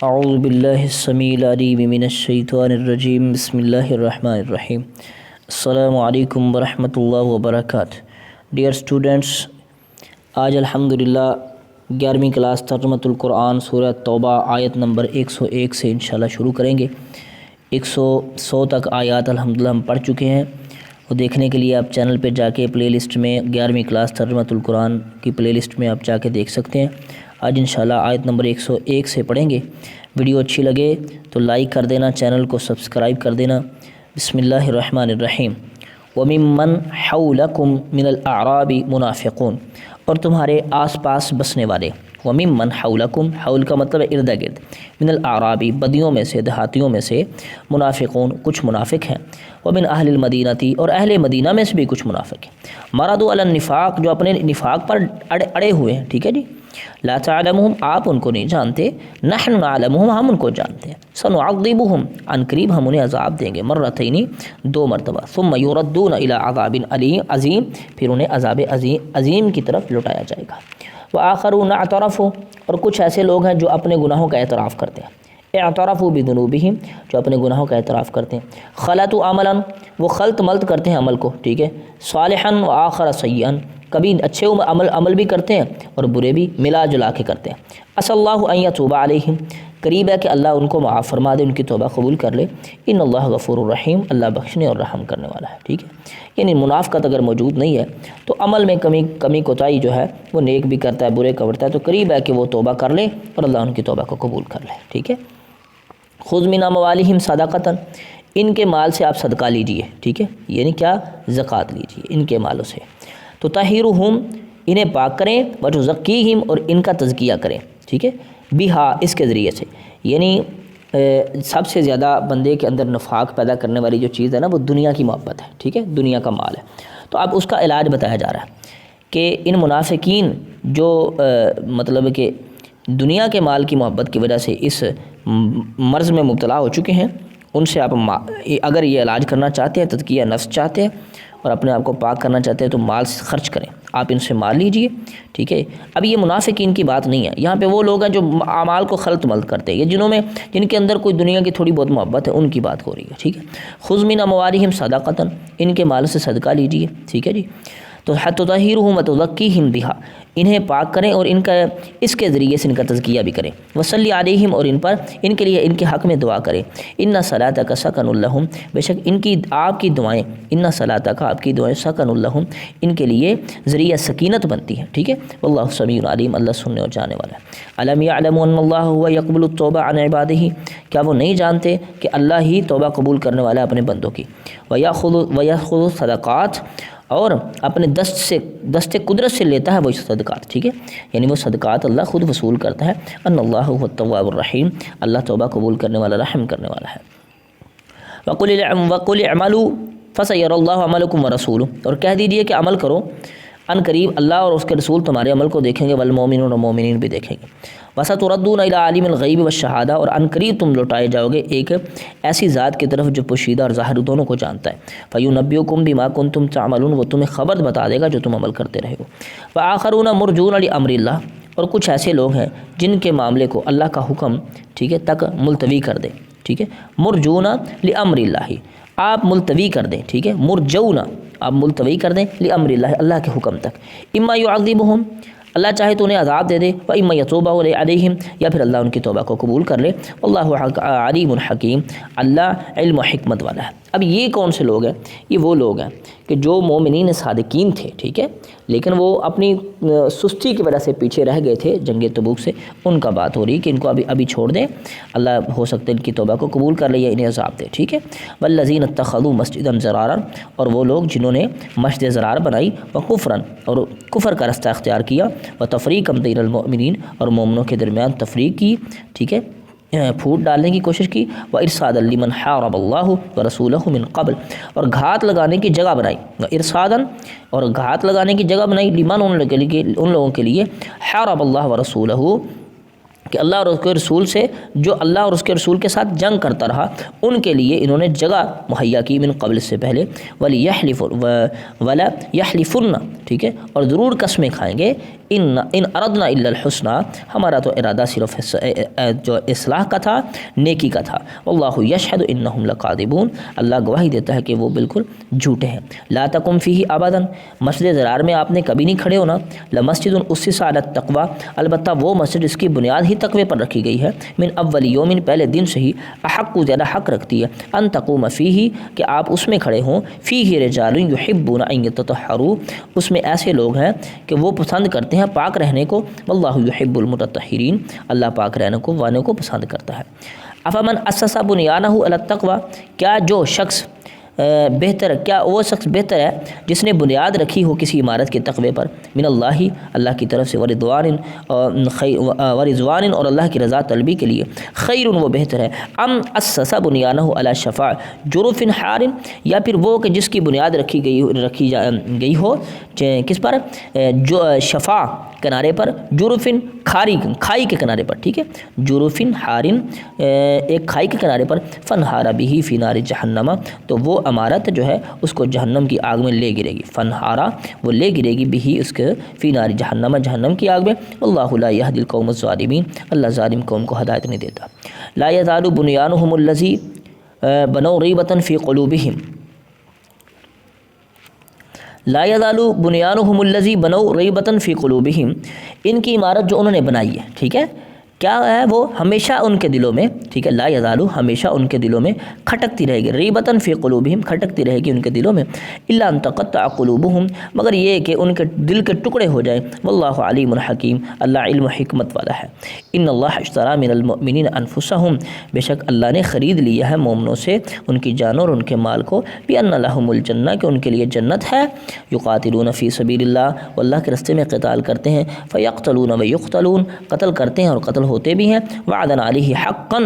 اعوذ باللہ السمیع العلیم من الشیطان الرجیم بسم اللہ الرحمن الرحیم۔ السلام علیکم ورحمۃ اللہ وبرکاتہ۔ ڈیئر اسٹوڈنٹس، آج الحمدللہ 11ویں کلاس ترجمۃ القرآن سورہ توبہ آیت نمبر 101 سے انشاءاللہ شروع کریں گے۔ 100 تک آیات الحمدللہ ہم پڑھ چکے ہیں۔ وہ دیکھنے کے لیے آپ چینل پہ جا کے پلے لسٹ میں 11ویں کلاس ترجمۃ القرآن کی پلے لسٹ میں آپ جا کے دیکھ سکتے ہیں۔ آج انشاءاللہ آیت نمبر 101 سے پڑھیں گے۔ ویڈیو اچھی لگے تو لائک کر دینا، چینل کو سبسکرائب کر دینا۔ بسم اللہ الرحمن الرحیم۔ وَمِمَّنْ حَوْلَكُمْ مِنَ الْأَعْرَابِ مُنَافِقُونَ، اور تمہارے آس پاس بسنے والے۔ وَمِمَّنْ حَوْلَكُمْ، حول کا مطلب ہے ارد گرد، من الْأَعْرَابِ بدیوں میں سے، دیہاتیوں میں سے، منافقون کچھ منافق ہیں، ومن اہل المدینتی اور اہل مدینہ میں سے بھی کچھ منافق ہیں، مردوا علی النفاق جو اپنے نفاق پر اڑے ہوئے ہیں، ٹھیک ہے جی۔ لا تعلمهم، آپ ان کو نہیں جانتے، نحن نعلمهم، ہم ان کو جانتے ہیں، سنعذبهم، ان قریب ہم انہیں عذاب دیں گے، مرتين، 2 مرتبہ، ثم يردون الى عذاب عظیم، پھر انہیں عذاب عظیم کی طرف لوٹایا جائے گا۔ وآخرون اعترفوا، اور کچھ ایسے لوگ ہیں جو اپنے گناہوں کا اعتراف کرتے ہیں، اعترفوا بذنوبہم، جو اپنے گناہوں کا اعتراف کرتے ہیں، خلطوا عملا، وہ خلط ملط کرتے ہیں عمل کو، ٹھیک ہے، صالحا وآخر سیئا، کبھی اچھے عمل بھی کرتے ہیں اور برے بھی ملا جلا کے کرتے ہیں۔ عسى اللہ ان یتوب علیہم، قریب ہے کہ اللہ ان کو معاف فرما دے، ان کی توبہ قبول کر لے۔ ان اللہ غفور الرحیم، اللہ بخشنے اور رحم کرنے والا ہے، ٹھیک ہے۔ یعنی منافقت اگر موجود نہیں ہے تو عمل میں کمی کوتاہی جو ہے وہ نیک بھی کرتا ہے، برے کرتا ہے، تو قریب ہے کہ وہ توبہ کر لے اور اللہ ان کی توبہ کو قبول کر لے، ٹھیک ہے۔ خذ من اموالہم صدقۃ، ان کے مال سے آپ صدقہ لیجئے، ٹھیک ہے، یعنی کیا، زکوٰۃ لیجئے ان کے مالوں سے۔ تو طہرہم، انہیں پاک کریں، وتزکیہم، اور ان کا تزکیہ کریں، ٹھیک ہے، بہا، اس کے ذریعے سے، یعنی سب سے زیادہ بندے کے اندر نفاق پیدا کرنے والی جو چیز ہے نا وہ دنیا کی محبت ہے، ٹھیک ہے، دنیا کا مال ہے۔ تو اب اس کا علاج بتایا جا رہا ہے کہ ان منافقین جو مطلب کہ دنیا کے مال کی محبت کی وجہ سے اس مرض میں مبتلا ہو چکے ہیں، ان سے آپ اگر یہ علاج کرنا چاہتے ہیں، تزکیہ نفس چاہتے ہیں اور اپنے آپ کو پاک کرنا چاہتے ہیں تو مال خرچ کریں، آپ ان سے مال لیجئے، ٹھیک ہے۔ اب یہ منافقین کی بات نہیں ہے، یہاں پہ وہ لوگ ہیں جو اعمال کو خلط ملط کرتے ہیں، یہ جن کے اندر کوئی دنیا کی تھوڑی بہت محبت ہے، ان کی بات ہو رہی ہے، ٹھیک ہے۔ خذ من اموالہم صدقۃ، ان کے مال سے صدقہ لیجئے، ٹھیک ہے جی۔ تو تطہرہم وتزکیہم بہا، انہیں پاک کریں اور ان کا اس کے ذریعے سے ان کا تزکیہ بھی کریں، وصلی علیہم، اور ان کے لیے ان کے حق میں دعا کریں، ان صلاتک سکن لہم، بے شک آپ کی دعائیں، ان صلاتک، آپ کی دعائیں، سکن لہم، ان کے لیے ذریعہ سکینت بنتی ہیں، ٹھیک ہے۔ واللہ سمیع علیم، اللہ سننے اور جاننے والا ہے۔ الم یعلموا ان اللہ هو یقبل التوبہ عن عبادہ، کیا وہ نہیں جانتے کہ اللہ ہی توبہ قبول کرنے والا ہے اپنے بندوں کی، ویأخذ الصدقات، اور اپنے دست قدرت سے لیتا ہے وہ صدقات، ٹھیک ہے، یعنی وہ صدقات اللہ خود وصول کرتا ہے۔ ان اللہ هو التواب الرحیم، اللہ توبہ قبول کرنے والا، رحم کرنے والا ہے۔ وقل اعملوا فسيرى الله عملكم ورسوله، اور کہہ دیجئے کہ عمل کرو، ان قریب اللہ اور اس کے رسول تمہارے عمل کو دیکھیں گے، والمؤمنون، اور مومنین بھی دیکھیں گے۔ وستردون الى عالم الغیب والشہادہ، اور ان قریب تم لوٹائے جاؤ گے ایک ایسی ذات کی طرف جو پوشیدہ اور ظاہر دونوں کو جانتا ہے۔ فینبئکم بما کنتم تعملون، وہ تمہیں خبر بتا دے گا جو تم عمل کرتے رہے ہو۔ وآخرون مرجون لامر اللہ، اور کچھ ایسے لوگ ہیں جن کے معاملے کو اللہ کا حکم، ٹھیک ہے، تک ملتوی کر دے، ٹھیک ہے، مرجون لامر اللہ، آپ ملتوی کر دیں، ٹھیک ہے، مرجون، آپ ملتوی کر دیں، لامر اللہ، اللہ کے حکم تک، اما یعذبہم، اللہ چاہے تو انہیں عذاب دے دے، واما یتوب علیہم، یا پھر اللہ ان کی توبہ کو قبول کر لے، واللہ علیم حکیم، اللہ علم و حکمت والا ہے۔ اب یہ کون سے لوگ ہیں؟ یہ وہ لوگ ہیں کہ جو مومنین صادقین تھے، ٹھیک ہے، لیکن وہ اپنی سستی کی وجہ سے پیچھے رہ گئے تھے جنگ تبوک سے، ان کا بات ہو رہی ہے کہ ان کو ابھی چھوڑ دیں، اللہ ہو سکتا ہے ان کی توبہ کو قبول کر لے یا انہیں عذاب دے، ٹھیک ہے۔ والذین اتخذوا مسجدا ضرارا، اور وہ لوگ جنہوں نے مسجد ضرار بنائی، وکفرا، اور کفر کا رستہ اختیار کیا، وتفریقا بین المؤمنین، اور مومنوں کے درمیان تفریق کی، ٹھیک ہے، پھوٹ ڈالنے کی کوشش کی، وارصادا لمن حارب اللہ ورسولہ من قبل، اور گھات لگانے کی جگہ بنائی، ارصادا، اور گھات لگانے کی جگہ بنائی، لمن، ان لوگوں کے لیے، حارب اللہ ورسولہ، کہ اللہ اور اس کے رسول سے، جو اللہ اور اس کے رسول کے ساتھ جنگ کرتا رہا، ان کے لیے انہوں نے جگہ مہیا کی، من قبل، سے پہلے، ولا یحلفن، ٹھیک ہے، اور ضرور قسمیں کھائیں گے، ان اردنا الا الحسنى، ہمارا تو ارادہ صرف جو اصلاح کا تھا، نیکی کا تھا. واللہ یشہد انہم لکاذبون، اللہ گواہی دیتا ہے کہ وہ بالکل جھوٹے ہیں. لا تقم فیہ ابدا، مسجد ضرار میں آپ نے کبھی نہیں کھڑے ہونا. لمسجد اسس علی التقوی، البتہ وہ مسجد جس کی بنیاد ہی تقوی پر رکھی گئی ہے، من اول یوم، پہلے دن سے ہی، احق زیادہ حق رکھتی ہے، ان تقوم فیہ، کہ آپ اس میں کھڑے ہوں، فیہ رجال یحبون ان یتطہروا، اس میں ایسے لوگ ہیں کہ وہ پسند کرتے ہیں پاک رہنے کو. واللہ یحب المتطہرین، اللہ پاک رہنے کو وانے کو پسند کرتا ہے. افمن اسس بنیانہ علی التقوی، کیا جو شخص بہتر، کیا وہ شخص بہتر ہے جس نے بنیاد رکھی ہو کسی عمارت کے تقوی پر، من اللہ، اللہ کی طرف سے، ورضوان، اور اللہ کی رضا طلبی کے لیے، خیر، وہ بہتر ہے. ام اسس بنیانہ علی شفا جرف حار، یا پھر وہ کہ جس کی بنیاد رکھی گئی ہو کس پر، جو شفا کنارے پر، جرفن کھائی کے کنارے پر، ٹھیک ہے، جرفن حارن ایک کھائی کے کنارے پر، فنہارا بھی فی نار جہنم، تو وہ عمارت جو ہے اس کو جہنم کی آگ میں لے گرے گی. فنہارا، وہ لے گرے گی، بھی اس کے فی نار جہنم، جہنم کی آگ میں. واللہ لا یہدی القوم الظالمین، اللہ ظالم قوم کو ہدایت نہیں دیتا. لا یزال بنیانہم الذی بنوا ریبۃ فی قلوبہم، لا یزال بنیانہم الذی بنوا ریبۃ فی قلوبہم، ان کی عمارت جو انہوں نے بنائی ہے، ٹھیک ہے، کیا ہے وہ ہمیشہ ان کے دلوں میں، ٹھیک ہے، لا یزال، ہمیشہ ان کے دلوں میں کھٹکتی رہے گی، ریبۃ فی قلوبہم، کھٹکتی رہے گی ان کے دلوں میں، الا ان تقطع قلوبہم، مگر یہ کہ ان کے دل کے ٹکڑے ہو جائیں. واللہ علیم حکیم، اللہ علم و حکمت والا ہے. ان اللہ اشتری من المؤمنین انفسہم، بے شک اللہ نے خرید لیا ہے مومنوں سے ان کی جانوں اور ان کے مال کو، بان لہم الجنہ، کہ ان کے لیے جنت ہے. یقاتلون فی سبیل اللہ، وہ اللہ کے راستے میں قتال کرتے ہیں، فیقتلون ویقتلون، قتل کرتے ہیں اور قتل ہوتے بھی ہیں. وعدن علیہ حقا،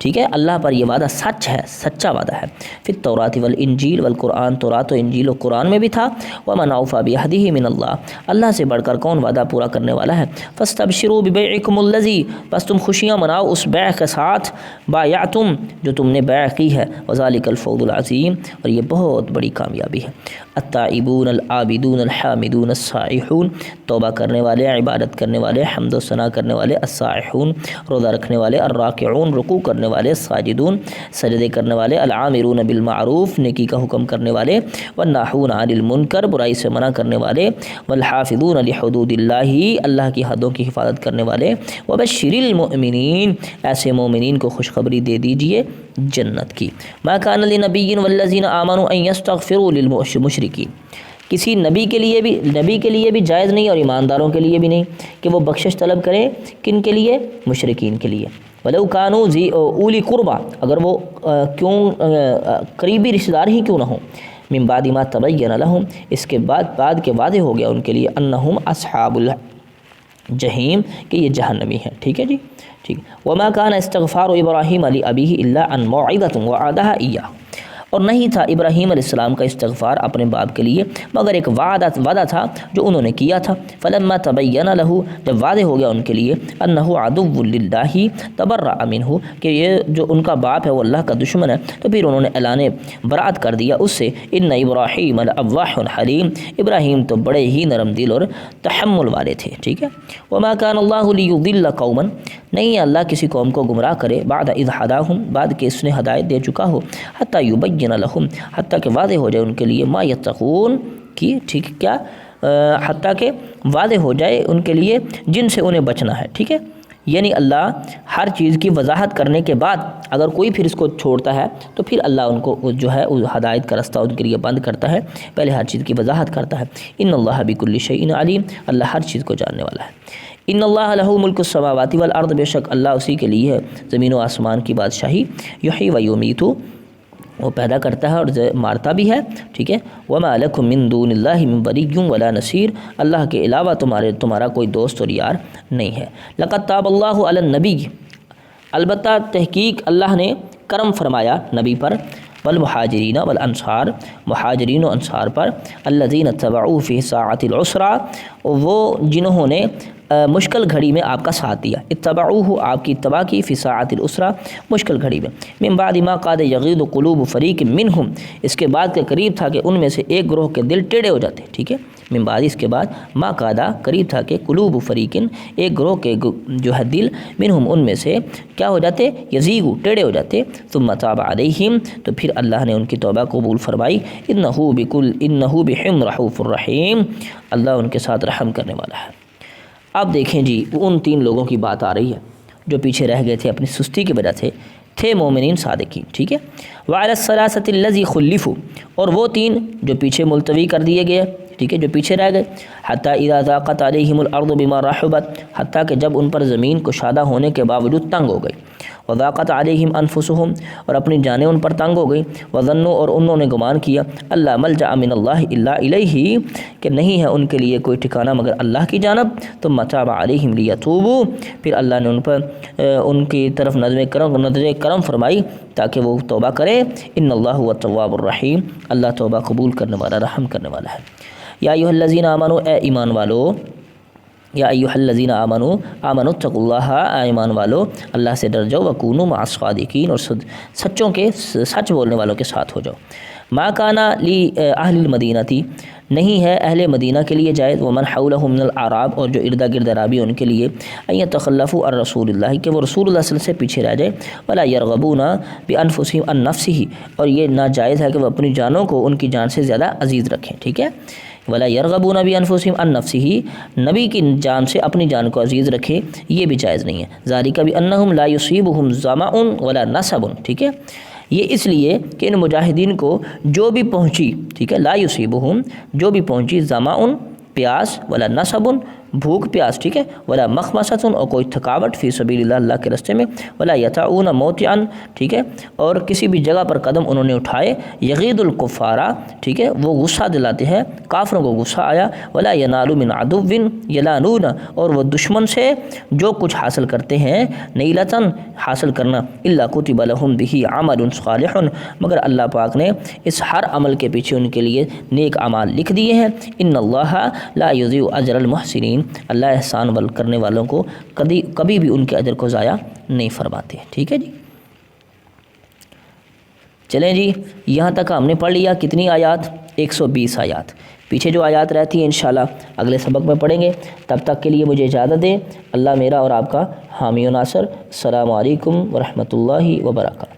ٹھیک ہے، اللہ پر یہ وعدہ سچ ہے، سچا وعدہ ہے. فی التوراۃ والانجیل والقرآن، تورات و انجیل و قرآن میں بھی تھا. ومن اوفی بعہدہ من اللہ، اللہ سے بڑھ کر کون وعدہ پورا کرنے والا ہے. فاستبشروا ببیعکم الذی، بس تم خوشیاں مناؤ اس بیع کے ساتھ، بایعتم، جو تم نے بیع کی ہے. وذالک الفوز العظیم، اور یہ بہت بڑی کامیابی ہے. التائبون العابدون الحامدون السائحون، توبہ کرنے والے، عبادت کرنے والے، حمد و ثنا کرنے والے، السائحون، روزہ رکھنے والے، الراکعون، رکوع کرنے والے، ساجدون، سجدے کرنے والے، العامرون بالمعروف، نیکی کا حکم کرنے والے، والناہون عن المنکر، برائی سے منع کرنے والے، والحافظون لحدود اللہ، اللہ کی حدوں کی حفاظت کرنے والے. وبشر المؤمنین، ایسے مومنین کو خوشخبری دے دیجئے جنت کی. ما کان لنبی والذین آمنوا ان یستغفروا للمشرکین، کسی نبی کے لیے بھی جائز نہیں اور ایمانداروں کے لیے بھی نہیں کہ وہ بخشش طلب کریں. کن کے لیے؟ مشرکین کے لیے. ولو کانوا ذی اولی قربا، اگر وہ قریبی رشتہ دار ہی کیوں نہ ہوں. من بعد ما تبین لہم، اس کے بعد کے واضح ہو گیا ان کے لیے، انہم اصحاب الجحیم، کہ یہ جہنمی ہیں. ٹھیک ہے جی، ٹھیک. وما کان استغفار ابراہیم لابیہ الا عن موعظۃ وعدہا ایاہ، اور نہیں تھا ابراہیم علیہ السلام کا استغفار اپنے باپ کے لیے مگر ایک وعدہ تھا جو انہوں نے کیا تھا. فلما تبین لہ، جب واضح ہو گیا ان کے لیے، انہ عدو للہ تبرأ منہ، کہ یہ جو ان کا باپ ہے وہ اللہ کا دشمن ہے، تو پھر انہوں نے اعلان برات کر دیا اس سے. ان ابراہیم لأواہ حلیم، ابراہیم تو بڑے ہی نرم دل اور تحمل والے تھے. ٹھیک ہے. وما کان اللہ لیضل قوما، نہیں اللہ کسی قوم کو گمراہ کرے، بعد اذ ہداہم، بعد کہ اس نے ہدایت دے چکا ہو، حتی یبین لہم، حتیٰ کہ واضح ہو جائے ان کے لیے، ما یتقون کی، ٹھیک ہے، کیا، حتیٰ کہ واضح ہو جائے ان کے لیے جن سے انہیں بچنا ہے. ٹھیک ہے، یعنی اللہ ہر چیز کی وضاحت کرنے کے بعد اگر کوئی پھر اس کو چھوڑتا ہے تو پھر اللہ ان کو جو ہے ہدایت کا رستہ ان کے لیے بند کرتا ہے، پہلے ہر چیز کی وضاحت کرتا ہے. ان اللہ بکل شیء علیم، اللہ ہر چیز کو جاننے والا ہے. ان اللہ لہ ملک السماوات والارض، بے شک اللہ اسی کے لیے ہے زمین و آسمان کی بادشاہی. یحیی و یمیت، وہ پیدا کرتا ہے اور مارتا بھی ہے. ٹھیک ہے. وما لکم من دون اللہ من ولی ولا نصیر، اللہ کے علاوہ تمہارا کوئی دوست اور یار نہیں ہے. لقد تاب اللہ علی النبی، البتہ تحقیق اللہ نے کرم فرمایا نبی پر، والمہاجرین والانصار، مہاجرین و انصار پر، الذین اتبعوہ فی ساعۃ العسرہ، وہ جنہوں نے مشکل گھڑی میں آپ کا ساتھ دیا. اتبعوہ، آپ کی اتباع کی، فی ساعۃ العسرہ، مشکل گھڑی میں. من بعد ما قاد یغیض قلوب فریق منہم، اس کے بعد کے قریب تھا کہ ان میں سے ایک گروہ کے دل ٹیڑے ہو جاتے. ٹھیک ہے، من بعد اس کے بعد ما قادا قریب تھا کہ قلوب فریقن ایک گروہ کے جو ہے دل منہم ان میں سے کیا ہو جاتے یزیغو ٹیڑے ہو جاتے ثم تاب علیہم تو پھر اللہ نے ان کی توبہ قبول فرمائی انہ بہم رؤوف الرحیم اللہ ان کے ساتھ رحم کرنے والا ہے۔ اب دیکھیں جی ان 3 لوگوں کی بات آ رہی ہے جو پیچھے رہ گئے تھے اپنی سستی کی وجہ سے، تھے مومنین صادقین، ٹھیک ہے۔ وعلی الثلاثة الذی خلفوا اور وہ 3 جو پیچھے ملتوی کر دیے گئے، ٹھیک ہے، جو پیچھے رہ گئے، حتی اذا ضاقت علیہم الارض بما رحبت حتیٰ کہ جب ان پر زمین کشادہ ہونے کے باوجود تنگ ہو گئی، وضاقت علیہم انفسہم اور اپنی جانیں ان پر تنگ ہو گئی، وظنوا اور انہوں نے گمان کیا اللہ ملجأ من اللہ الا الیہ کہ نہیں ہے ان کے لیے کوئی ٹھکانہ مگر اللہ کی جانب، ثم تاب علیہم لیتوبوا پھر اللہ نے ان پر ان کی طرف نظر کرم فرمائی تاکہ وہ توبہ کرے، ان اللہ هو التواب الرحیم اللہ توبہ قبول کرنے والا رحم کرنے والا ہے۔ یا ایھا الذین آمنوا اے ایمان والو، یا ایھا الذین آمنوا اتقوا اللہ اے ایمان والو اللہ سے ڈر جاؤ، وکونوا مع الصادقین اور سچوں کے سچ بولنے والوں کے ساتھ ہو جاؤ۔ ما کانا لی اہل المدینتی نہیں ہے اہل مدینہ کے لیے جائز، ومن حولہم من الاعراب اور جو اردا گرد عرابی ان کے لیے، ان یتخلفوا عن رسول اللہ کہ وہ رسول اللہ صلی اللہ علیہ وسلم سے پیچھے رہ جائے، ولا یرغبون بانفسہم عن نفسہ اور یہ ناجائز ہے کہ وہ اپنی جانوں کو ان کی جان سے زیادہ عزیز رکھیں، ٹھیک ہے۔ ولا یرغبون بانفسہم عن نفسہ نبی کی جان سے اپنی جان کو عزیز رکھے یہ بھی جائز نہیں ہے، ذالک بانہم لا یصیبہم ظمأ ولا نصب، ٹھیک ہے، یہ اس لیے کہ ان مجاہدین کو جو بھی پہنچی، ٹھیک ہے، لا یصیبہم جو بھی پہنچی ظمأ پیاس، ولا نصب بھوک پیاس، ٹھیک ہے، ولا مخمصۃ اور کوئی تھکاوٹ فی سبیل اللہ اللہ کے راستے میں، ولا یطعون موطئا، ٹھیک ہے، اور کسی بھی جگہ پر قدم انہوں نے اٹھائے، یغیظ الکفارا، ٹھیک ہے، وہ غصہ دلاتے ہیں، کافروں کو غصہ آیا، ولا ینال من عدو یلانون اور وہ دشمن سے جو کچھ حاصل کرتے ہیں، نیلتن حاصل کرنا، الا کتب لہم بہ عمل صالح مگر اللہ پاک نے اس ہر عمل کے پیچھے ان کے لیے نیک اعمال لکھ دیے ہیں، ان اللہ لا یضیع اجر المحسنین اللہ احسان کرنے والوں کو کبھی بھی ان کے اجر کو ضائع نہیں فرماتے، ٹھیک ہے جی۔ چلیں جی یہاں تک ہم نے پڑھ لیا کتنی آیات، 120 آیات، پیچھے جو آیات رہتی ہیں انشاءاللہ اگلے سبق میں پڑھیں گے، تب تک کے لیے مجھے اجازت دیں، اللہ میرا اور آپ کا حامی و ناصر، السلام علیکم ورحمۃ اللہ وبرکاتہ۔